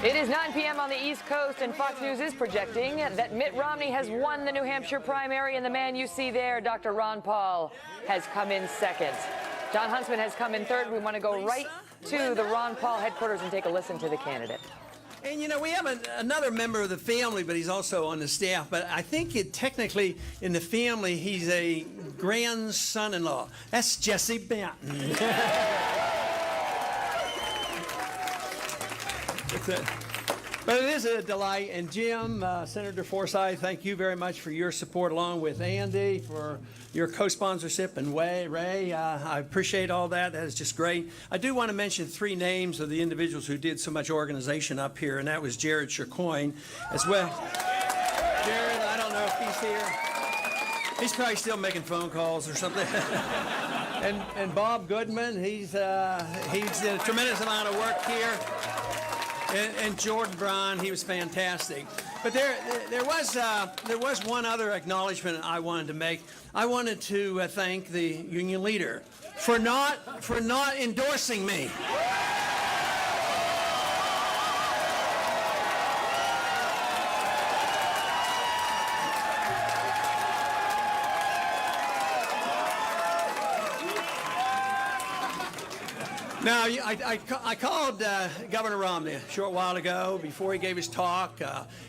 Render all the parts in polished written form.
It is 9 p.m. on the East Coast, and Fox News is projecting that Mitt Romney has won the New Hampshire primary, and the man you see there, Dr. Ron Paul, has come in second. John Huntsman has come in third. We want to go right to the Ron Paul headquarters and take a listen to the candidate. And, you know, we have another member of the family, but he's also on the staff. But I think technically in the family, he's a grandson-in-law. That's Jesse Banton. But it is a delight. And Jim, Senator Forsyth, thank you very much for your support, along with Andy, for your co-sponsorship, and Ray. I appreciate all that. That is just great. I do want to mention three names of the individuals who did so much organization up here, and that was Jared Shercoin as well. Jared, I don't know if he's here. He's probably still making phone calls or something. and Bob Goodman, he's did a tremendous amount of work here. And Jordan Braun, he was fantastic. But there was one other acknowledgement I wanted to make. I wanted to thank the union leader for not endorsing me. Now, I called Governor Romney a short while ago before he gave his talk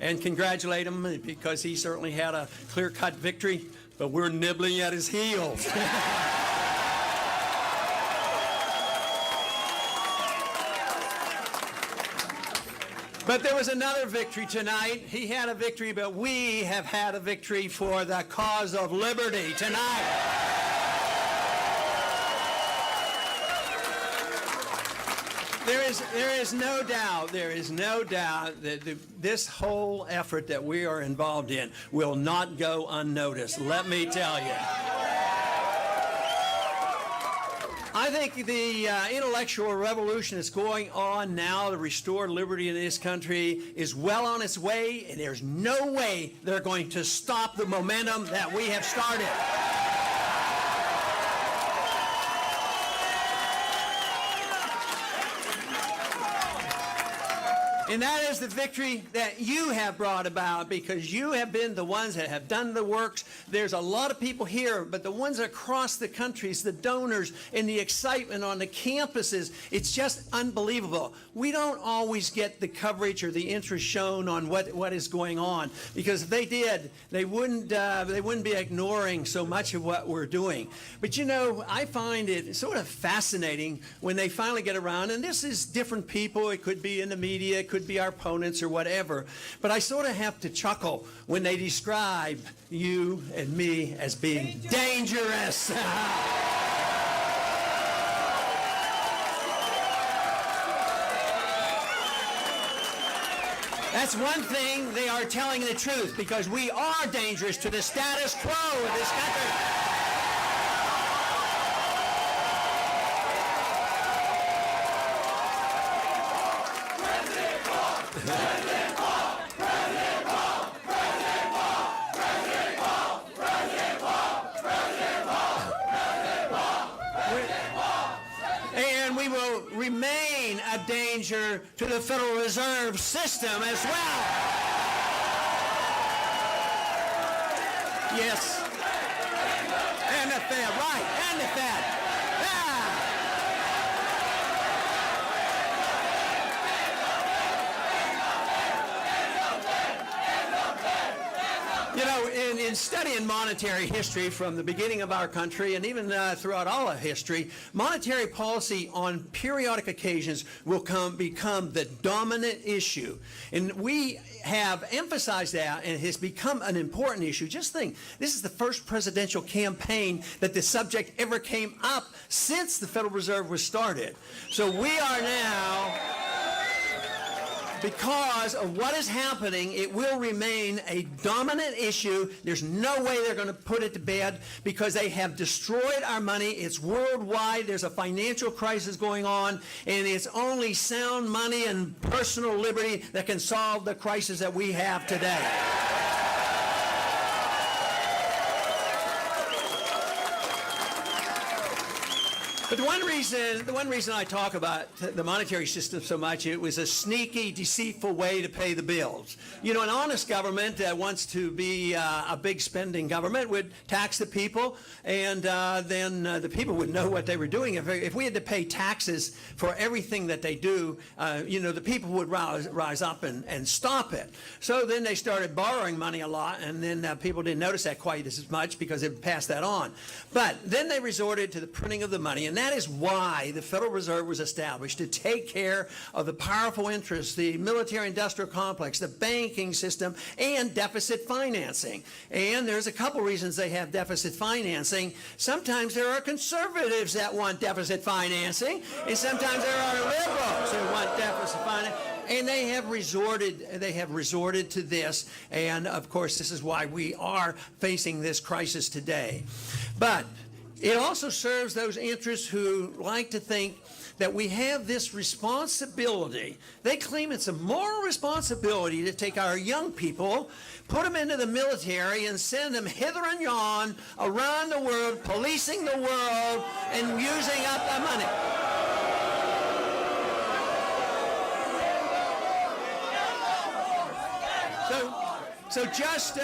and congratulate him because he certainly had a clear-cut victory, but we're nibbling at his heels. But there was another victory tonight. He had a victory, but we have had a victory for the cause of liberty tonight. There is no doubt that this whole effort that we are involved in will not go unnoticed, let me tell you. I think the intellectual revolution that's going on now to restore liberty in this country is well on its way, and there's no way they're going to stop the momentum that we have started. And that is the victory that you have brought about, because you have been the ones that have done the works. There's a lot of people here, but the ones across the countries, the donors, and the excitement on the campuses, it's just unbelievable. We don't always get the coverage or the interest shown on what is going on, because if they did, they wouldn't be ignoring so much of what we're doing. But you know, I find it sort of fascinating when they finally get around, and this is different people. It could be in the media, it could be our opponents or whatever, but I sort of have to chuckle when they describe you and me as being dangerous. That's one thing. They are telling the truth, because we are dangerous to the status quo of this country. President Paul! President Paul! President Paul! President Paul! President Paul! President Paul! President Paul! President Paul! And we will remain a danger to the Federal Reserve System as well. Yes. And the Fed, right, and the Fed. You know, in studying monetary history from the beginning of our country, and even throughout all of history, monetary policy on periodic occasions will become the dominant issue. And we have emphasized that, and it has become an important issue. Just think, this is the first presidential campaign that the subject ever came up since the Federal Reserve was started. So we are now, because of what is happening, it will remain a dominant issue. There's no way they're going to put it to bed, because they have destroyed our money. It's worldwide. There's a financial crisis going on, and it's only sound money and personal liberty that can solve the crisis that we have today. But the one reason I talk about the monetary system so much, it was a sneaky, deceitful way to pay the bills. You know, an honest government that wants to be a big spending government would tax the people, and then the people would know what they were doing. If we had to pay taxes for everything that they do, you know, the people would rise up and stop it. So then they started borrowing money a lot, and then people didn't notice that quite as much because they passed that on. But then they resorted to the printing of the money, and that is why the Federal Reserve was established, to take care of the powerful interests, the military-industrial complex, the banking system, and deficit financing. And there's a couple reasons they have deficit financing. Sometimes there are conservatives that want deficit financing, and sometimes there are liberals who want deficit financing. And they have resorted to this, and of course this is why we are facing this crisis today. But it also serves those interests who like to think that we have this responsibility. They claim it's a moral responsibility to take our young people, put them into the military, and send them hither and yon around the world, policing the world and using up the money. So just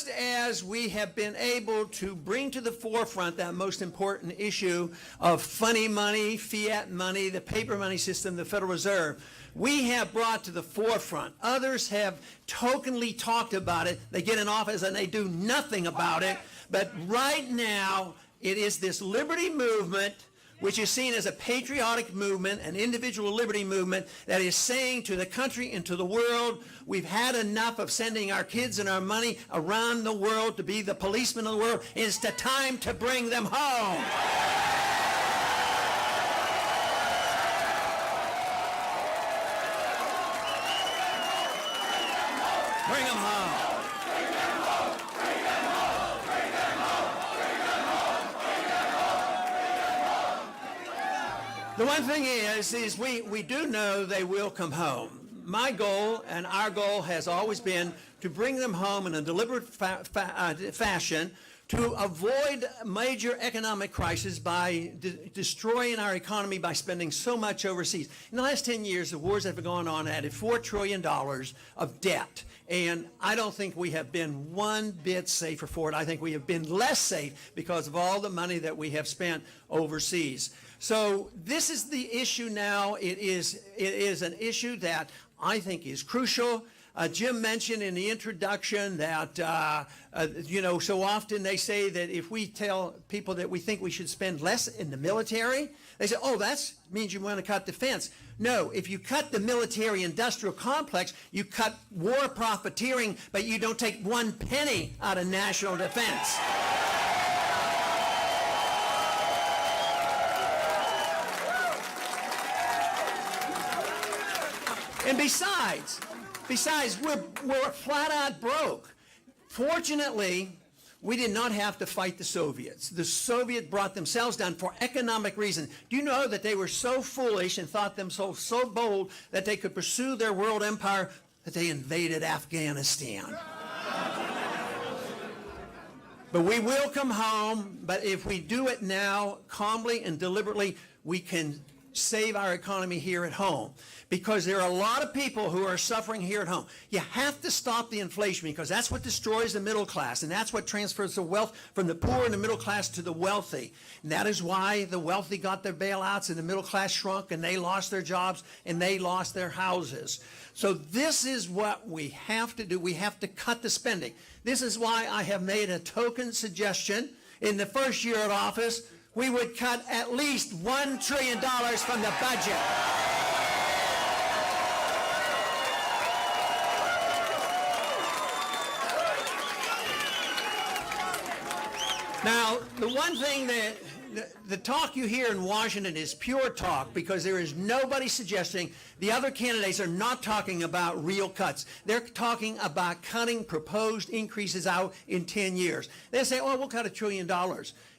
as we have been able to bring to the forefront that most important issue of funny money, fiat money, the paper money system, the Federal Reserve, we have brought to the forefront. Others have tokenly talked about it. They get in office and they do nothing about it. But right now, it is this liberty movement, which is seen as a patriotic movement, an individual liberty movement, that is saying to the country and to the world, we've had enough of sending our kids and our money around the world to be the policemen of the world. It's the time to bring them home. Bring them home. The one thing is we do know they will come home. My goal and our goal has always been to bring them home in a deliberate fashion to avoid major economic crisis by destroying our economy by spending so much overseas. In the last 10 years, the wars that have gone on added $4 trillion of debt. And I don't think we have been one bit safer for it. I think we have been less safe because of all the money that we have spent overseas. So this is the issue now. It is an issue that I think is crucial. Jim mentioned in the introduction that, you know, so often they say that if we tell people that we think we should spend less in the military, they say, oh, that means you want to cut defense. No, if you cut the military-industrial complex, you cut war profiteering, but you don't take one penny out of national defense. And besides, we're flat out broke. Fortunately, we did not have to fight the Soviets. The Soviets brought themselves down for economic reasons. Do you know that they were so foolish and thought themselves so bold that they could pursue their world empire that they invaded Afghanistan? But we will come home, but if we do it now, calmly and deliberately, we can save our economy here at home. Because there are a lot of people who are suffering here at home. You have to stop the inflation because that's what destroys the middle class, and that's what transfers the wealth from the poor and the middle class to the wealthy. And that is why the wealthy got their bailouts and the middle class shrunk and they lost their jobs and they lost their houses. So this is what we have to do. We have to cut the spending. This is why I have made a token suggestion. In the first year of office, we would cut at least $1 trillion from the budget. Now, the one thing that the talk you hear in Washington is pure talk because there is nobody suggesting, the other candidates are not talking about real cuts. They're talking about cutting proposed increases out in 10 years. They say, oh, we'll cut $1 trillion.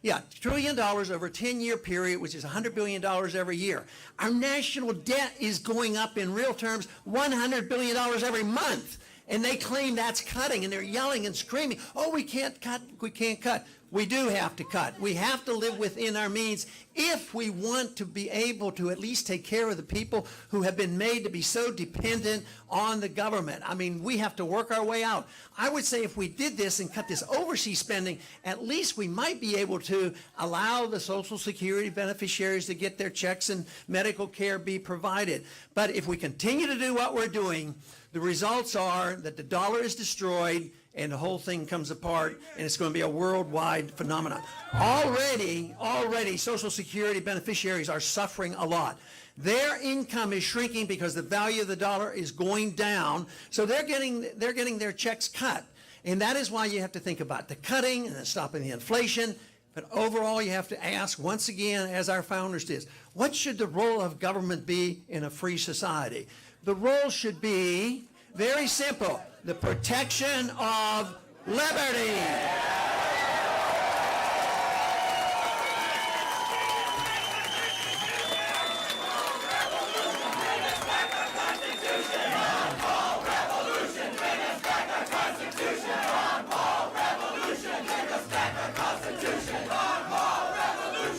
Yeah, $1 trillion over a 10-year period, which is $100 billion every year. Our national debt is going up in real terms $100 billion every month. And they claim that's cutting, and they're yelling and screaming, oh, we can't cut, we can't cut. we do have to cut. We have to live within our means if we want to be able to at least take care of the people who have been made to be so dependent on the government. I mean, we have to work our way out. I would say if we did this and cut this overseas spending, at least we might be able to allow the Social Security beneficiaries to get their checks and medical care be provided. But if we continue to do what we're doing, the results are that the dollar is destroyed and the whole thing comes apart, and it's going to be a worldwide phenomenon. Already, Social Security beneficiaries are suffering a lot. Their income is shrinking because the value of the dollar is going down, so they're getting their checks cut. And that is why you have to think about the cutting and stopping the inflation. But overall, you have to ask, once again, as our founders did, what should the role of government be in a free society? The role should be very simple: the protection of liberty.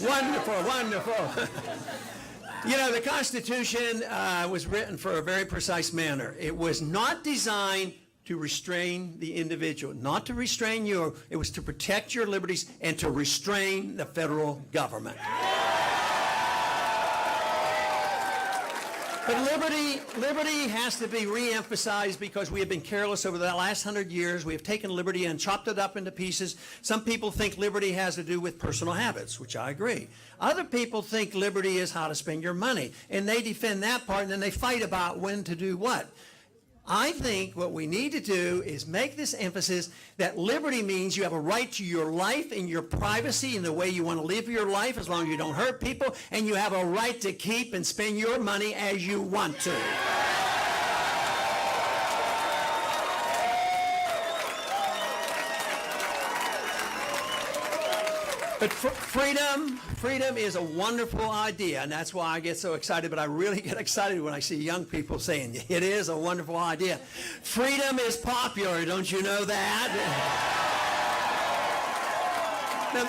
Wonderful, wonderful. You know, the Constitution was written for a very precise manner. It was not designed to restrain the individual, not to restrain you. It was to protect your liberties and to restrain the federal government. But liberty has to be re-emphasized because we have been careless over the last 100 years. We have taken liberty and chopped it up into pieces. Some people think liberty has to do with personal habits, which I agree. Other people think liberty is how to spend your money, and they defend that part, and then they fight about when to do what. I think what we need to do is make this emphasis that liberty means you have a right to your life and your privacy and the way you want to live your life as long as you don't hurt people, and you have a right to keep and spend your money as you want to. But freedom is a wonderful idea, and that's why I get so excited, but I really get excited when I see young people saying, it is a wonderful idea. Freedom is popular, don't you know that? Now,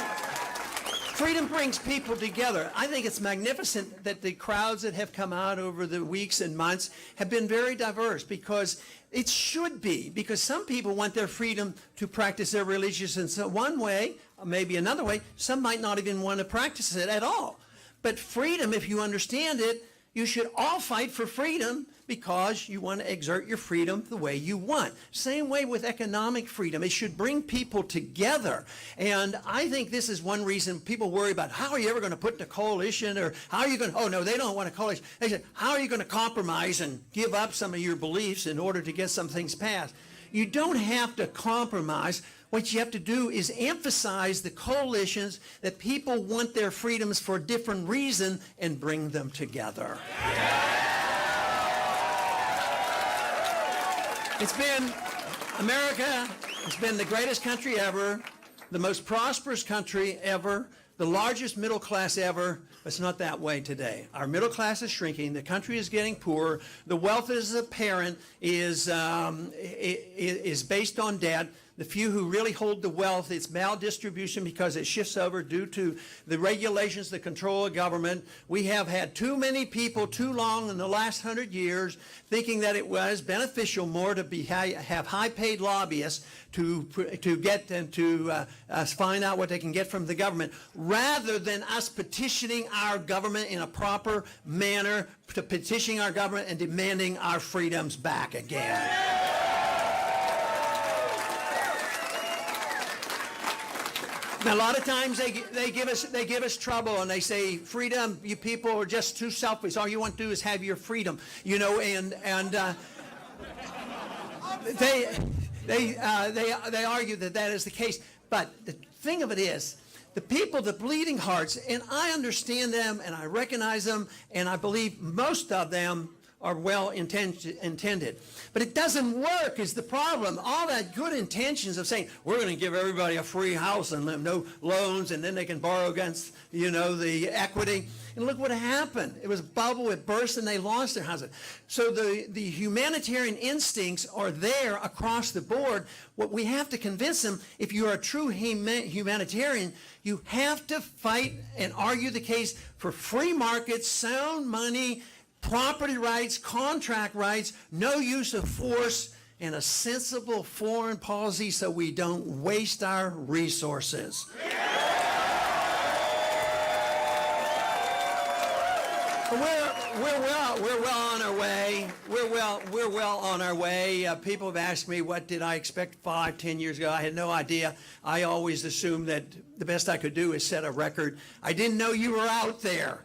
freedom brings people together. I think it's magnificent that the crowds that have come out over the weeks and months have been very diverse, because it should be, because some people want their freedom to practice their religious in one way, maybe another way. Some might not even want to practice it at all. But freedom, if you understand it, you should all fight for freedom because you want to exert your freedom the way you want. Same way with economic freedom. It should bring people together. And I think this is one reason people worry about, how are you ever going to put in a coalition, or how are you going to, oh no, they don't want a coalition. They said, how are you going to compromise and give up some of your beliefs in order to get some things passed? You don't have to compromise. What you have to do is emphasize the coalitions that people want their freedoms for a different reason and bring them together. It's been, America has been the greatest country ever, the most prosperous country ever, the largest middle class ever. It's not that way today. Our middle class is shrinking. The country is getting poorer. The wealth as apparent is based on debt. The few who really hold the wealth, it's maldistribution because it shifts over due to the regulations, the control of government. We have had too many people too long in the last 100 years thinking that it was beneficial more to have high-paid lobbyists to get and to find out what they can get from the government, rather than us petitioning our government in a proper manner, to petitioning our government and demanding our freedoms back again. Now, a lot of times they give us trouble, and they say, freedom, you people are just too selfish. All you want to do is have your freedom, you know, and they argue that that is the case. But the thing of it is, the people, the bleeding hearts, and I understand them and I recognize them, and I believe most of them are well intended. But it doesn't work is the problem. All that good intentions of saying, we're going to give everybody a free house and no loans, and then they can borrow against, the equity. And look what happened. It was a bubble, it burst, and they lost their houses. So the humanitarian instincts are there across the board. What we have to convince them, if you are a true humanitarian, you have to fight and argue the case for free markets, sound money, property rights, contract rights, no use of force, and a sensible foreign policy so we don't waste our resources. We're well on our way. We're well on our way. People have asked me, what did I expect 5, 10 years ago? I had no idea. I always assumed that the best I could do is set a record. I didn't know you were out there.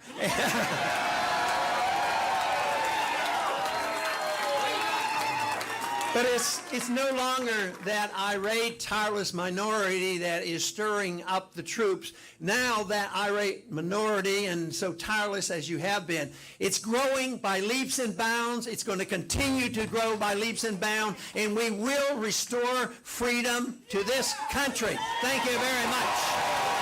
But it's no longer that irate, tireless minority that is stirring up the troops. Now that irate minority, and so tireless as you have been, it's growing by leaps and bounds. It's going to continue to grow by leaps and bounds, and we will restore freedom to this country. Thank you very much.